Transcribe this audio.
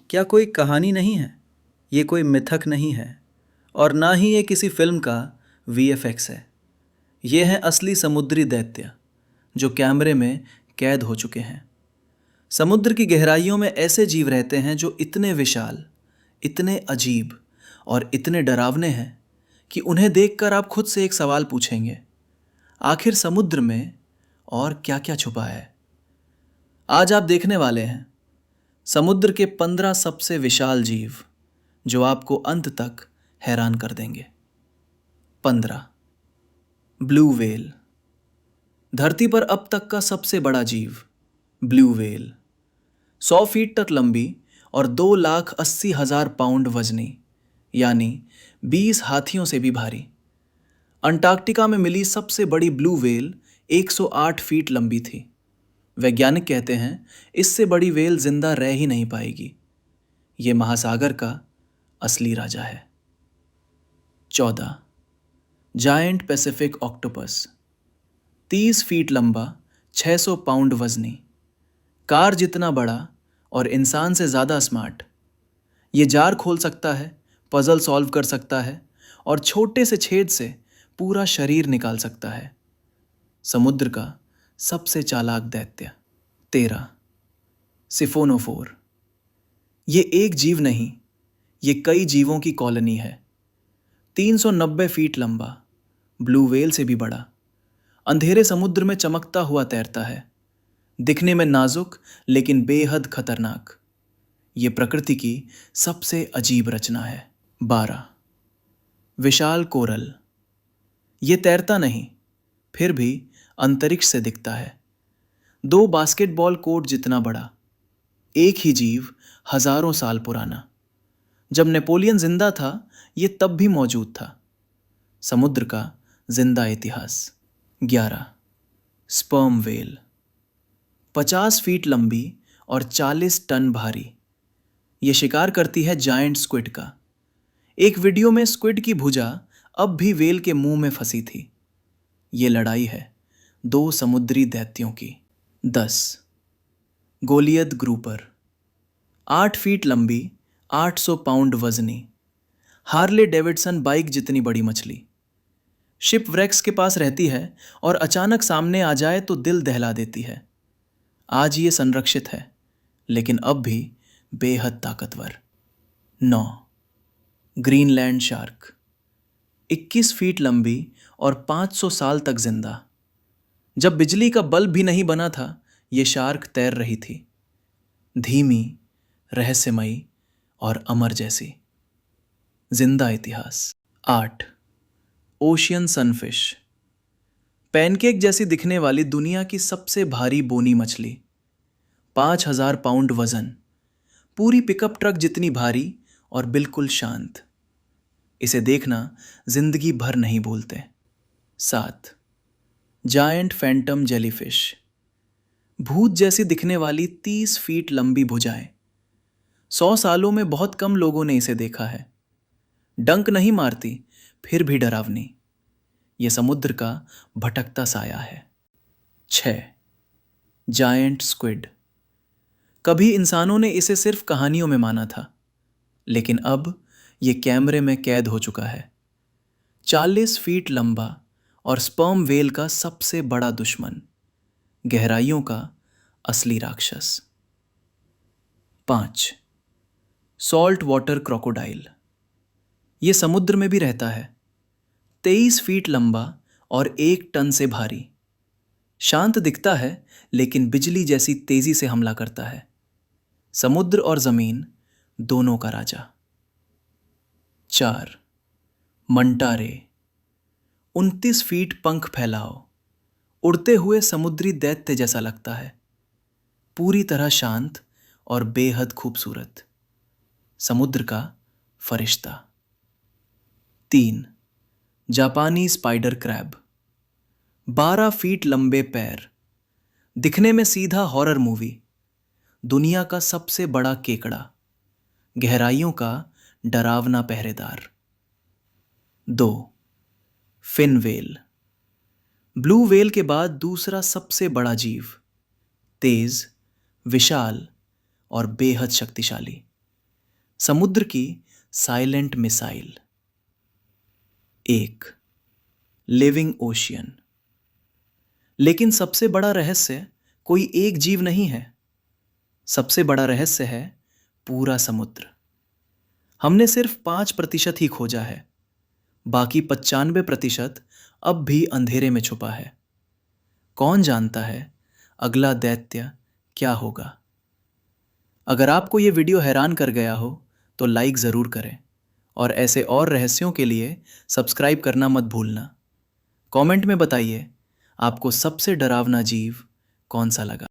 क्या कोई कहानी नहीं है, ये कोई मिथक नहीं है और ना ही ये किसी फिल्म का वीएफएक्स है। ये हैं असली समुद्री दैत्य जो कैमरे में कैद हो चुके हैं। समुद्र की गहराइयों में ऐसे जीव रहते हैं जो इतने विशाल, इतने अजीब और इतने डरावने हैं कि उन्हें देखकर आप खुद से एक सवाल पूछेंगे, आखिर समुद्र में और क्या क्या छुपा है। आज आप देखने वाले हैं समुद्र के 15 सबसे विशाल जीव जो आपको अंत तक हैरान कर देंगे। 15। Blue whale. धरती पर अब तक का सबसे बड़ा जीव ब्लू व्हेल 100 फीट तक लंबी और 2,80,000 पाउंड वजनी, यानी 20 हाथियों से भी भारी। अंटार्कटिका में मिली सबसे बड़ी ब्लू व्हेल 108 फीट लंबी थी। वैज्ञानिक कहते हैं इससे बड़ी व्हेल जिंदा रह ही नहीं पाएगी। ये महासागर का असली राजा है। 14। जायंट पैसिफिक ऑक्टोपस 30 फीट लंबा, 600 पाउंड वजनी, कार जितना बड़ा और इंसान से ज़्यादा स्मार्ट। ये जार खोल सकता है, पजल सॉल्व कर सकता है और छोटे से छेद से पूरा शरीर निकाल सकता है। समुद्र का सबसे चालाक दैत्य। 13। सिफोनोफोर। ये एक जीव नहीं, ये कई जीवों की कॉलोनी है। 390 फीट लंबा, ब्लू व्हेल से भी बड़ा, अंधेरे समुद्र में चमकता हुआ तैरता है। दिखने में नाजुक लेकिन बेहद खतरनाक। ये प्रकृति की सबसे अजीब रचना है। 12। विशाल कोरल। ये तैरता नहीं, फिर भी अंतरिक्ष से दिखता है। 2 बास्केटबॉल कोर्ट जितना बड़ा, एक ही जीव, हजारों साल पुराना। जब नेपोलियन जिंदा था ये तब भी मौजूद था। समुद्र का जिंदा इतिहास। 11। Sperm whale. 50 फीट लंबी और 40 टन भारी। ये शिकार करती है जायंट स्क्विड का। एक वीडियो में स्क्विड की भुजा अब भी व्हेल के मुंह में फंसी थी। ये लड़ाई है 2 समुद्री दैत्यों की। 10। गोलियत ग्रुपर। 8 फीट लंबी, 800 पाउंड वजनी, हार्ले डेविडसन बाइक जितनी बड़ी मछली। शिप व्रेक्स के पास रहती है और अचानक सामने आ जाए तो दिल दहला देती है। आज ये संरक्षित है लेकिन अब भी बेहद ताकतवर। 9। Greenland shark. 21 फीट लंबी और 500 साल तक जिंदा। जब बिजली का बल्ब भी नहीं बना था ये शार्क तैर रही थी, धीमी, रहस्यमयी और अमर जैसी। जिंदा इतिहास। 8। Ocean sunfish. पैनकेक जैसी दिखने वाली दुनिया की सबसे भारी बोनी मछली, 5,000 पाउंड वजन, पूरी पिकअप ट्रक जितनी भारी और बिल्कुल शांत। इसे देखना जिंदगी भर नहीं भूलते। 7। Giant Phantom jellyfish. भूत जैसी दिखने वाली 30 फीट लंबी भुजाएं। 100 सालों में बहुत कम लोगों ने इसे देखा है। डंक नहीं मारती, फिर भी डरावनी। यह समुद्र का भटकता साया है। 6। Giant squid. कभी इंसानों ने इसे सिर्फ कहानियों में माना था, लेकिन अब यह कैमरे में कैद हो चुका है। 40 फीट लंबा और स्पर्म व्हेल का सबसे बड़ा दुश्मन, गहराइयों का असली राक्षस। 5। Salt water crocodile. यह समुद्र में भी रहता है। 23 फीट लंबा और 1 टन से भारी। शांत दिखता है लेकिन बिजली जैसी तेजी से हमला करता है। समुद्र और जमीन दोनों का राजा। 4। मंटारे। 29 फीट पंख फैलाओ, उड़ते हुए समुद्री दैत्य जैसा लगता है, पूरी तरह शांत और बेहद खूबसूरत। समुद्र का फरिश्ता। 3। जापानी स्पाइडर क्रैब। 12 फीट लंबे पैर, दिखने में सीधा हॉरर मूवी। दुनिया का सबसे बड़ा केकड़ा, गहराइयों का डरावना पहरेदार। 2। Fin whale. ब्लू व्हेल के बाद दूसरा सबसे बड़ा जीव, तेज, विशाल और बेहद शक्तिशाली। समुद्र की साइलेंट मिसाइल। एक, लिविंग ओशियन। लेकिन सबसे बड़ा रहस्य कोई एक जीव नहीं है। सबसे बड़ा रहस्य है पूरा समुद्र। हमने सिर्फ 5% ही खोजा है, बाकी 95% अब भी अंधेरे में छुपा है। कौन जानता है अगला दैत्य क्या होगा? अगर आपको ये वीडियो हैरान कर गया हो तो लाइक ज़रूर करें और ऐसे और रहस्यों के लिए सब्सक्राइब करना मत भूलना। कमेंट में बताइए आपको सबसे डरावना जीव कौन सा लगा।